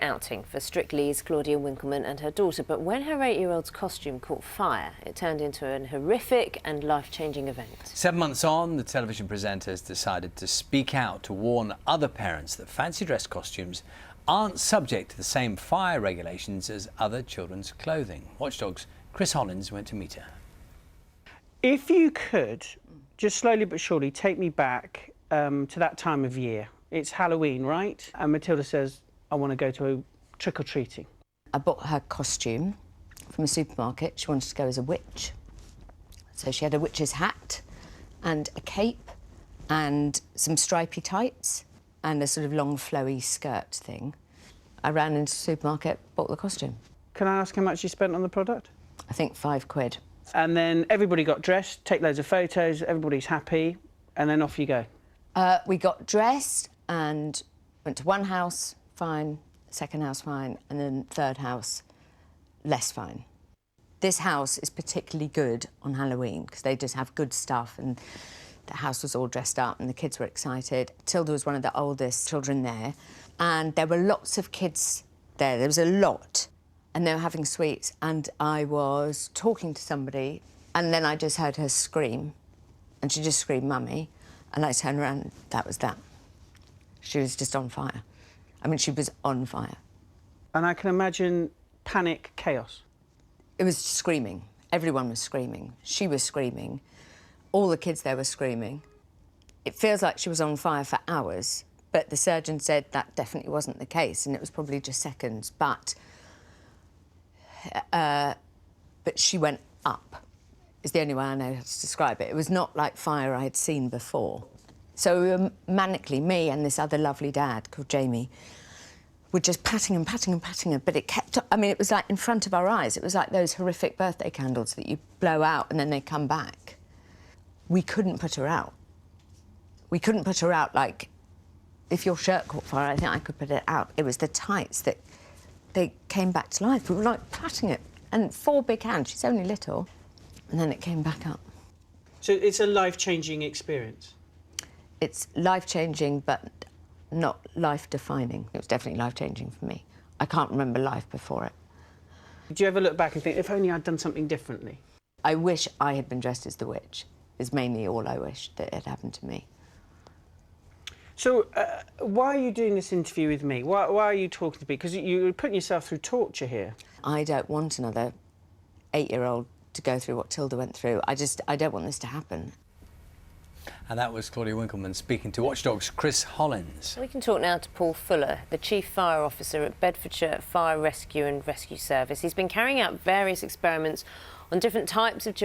Outing for Strictly's Claudia Winkleman and her daughter, but when her 8-year-old's costume caught fire, it turned into an horrific and life-changing event. 7 months on, the television presenters decided to speak out to warn other parents that fancy dress costumes aren't subject to the same fire regulations as other children's clothing. Watchdog's Chris Hollins went to meet her. If you could, just slowly but surely, take me back to that time of year. It's Halloween, right? And Matilda says, I want to go to a trick-or-treating. I bought her costume from a supermarket. She wanted to go as a witch. So she had a witch's hat and a cape and some stripy tights and a sort of long flowy skirt thing. I ran into the supermarket, bought the costume. Can I ask how much you spent on the product? I think £5. And then everybody got dressed, take loads of photos, everybody's happy, and then off you go. We got dressed and went to one house, fine, second house, fine, and then third house, less fine. This house is particularly good on Halloween because they just have good stuff, and the house was all dressed up and the kids were excited. Tilda was one of the oldest children there, and there were lots of kids there. There was a lot, and they were having sweets, and I was talking to somebody, and then I just heard her scream, and she just screamed, "Mummy," and I turned around, that was that. She was just on fire. I mean, she was on fire. And I can imagine panic, chaos. It was screaming. Everyone was screaming. She was screaming. All the kids there were screaming. It feels like she was on fire for hours, but the surgeon said that definitely wasn't the case, and it was probably just seconds. But she went up, is the only way I know how to describe it. It was not like fire I had seen before. So we were manically, me and this other lovely dad called Jamie, were just patting and patting and patting her, but it kept, I mean, it was like in front of our eyes. It was like those horrific birthday candles that you blow out and then they come back. We couldn't put her out. We couldn't put her out like, if your shirt caught fire, I think I could put it out. It was the tights that they came back to life. We were like patting it, and 4 big hands, she's only little, and then it came back up. So it's a life-changing experience? It's life-changing, but not life-defining. It was definitely life-changing for me. I can't remember life before it. Do you ever look back and think, if only I'd done something differently? I wish I had been dressed as the witch, is mainly all I wish that had happened to me. So, why are you doing this interview with me? Why are you talking to me? Because you're putting yourself through torture here. I don't want another 8-year-old to go through what Tilda went through. I don't want this to happen. And that was Claudia Winkleman speaking to Watchdog's Chris Hollins. We can talk now to Paul Fuller, the Chief Fire Officer at Bedfordshire Fire Rescue and Rescue Service. He's been carrying out various experiments on different types of